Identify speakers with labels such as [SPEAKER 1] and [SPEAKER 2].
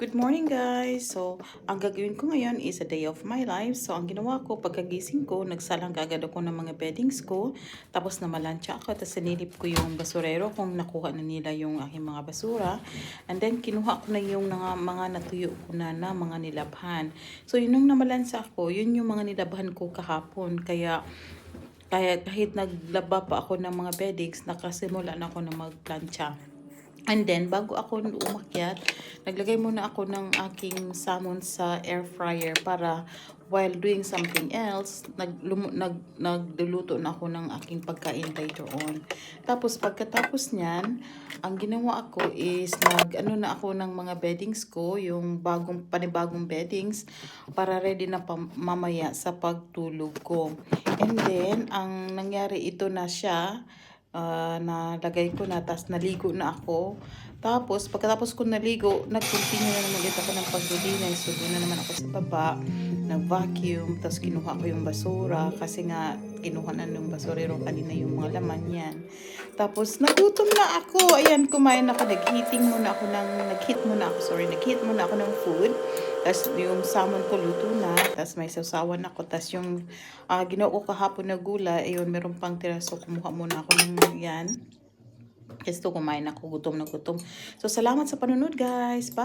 [SPEAKER 1] Good morning guys! So, ang gagawin ko ngayon is a day of my life. So, ang ginawa ko, pagkagising ko, nagsalang kagad ako ng mga beddings ko. Tapos namalansya ako, tapos sinilip ko yung basurero kung nakuha na nila yung aking mga basura. And then, kinuha ko na yung mga natuyo ko na mga nilabhan. So, yun nung namalansya ako, yun yung mga nilabhan ko kahapon. Kaya kahit naglaba pa ako ng mga beddings, nakasimula na ako na magplancha. And then, bago ako umakyat, naglagay muna ako ng aking salmon sa air fryer para while doing something else, nagluluto na ako ng aking pagkain later on. Tapos, pagkatapos niyan, ang ginawa ko is ano na ako ng mga beddings ko, yung panibagong beddings, para ready na mamaya sa pagtulog ko. And then, ang nangyari ito na siya, nalagay ko na, tapos naligo na ako. Tapos, pagkatapos ko naligo, nag-continue na naman ulit ako ng paglilinis. So, doon na naman ako sa baba, nag-vacuum, tapos kinuha ko yung basura, kasi nga, kinuha na ng basurero kanina yung mga laman yan. Tapos, nagutom na ako. Ayan, kumain ako, nag-heat muna ako ng food. Tapos yung salmon ko luto na, tapos may sausawan ako, tapos yung ginao ko kahapon na gulay, ayun, meron pang tira, so kumuha muna ako ng yan. Kasi kumain ako, gutom na gutom. So salamat sa panunod guys. Bye!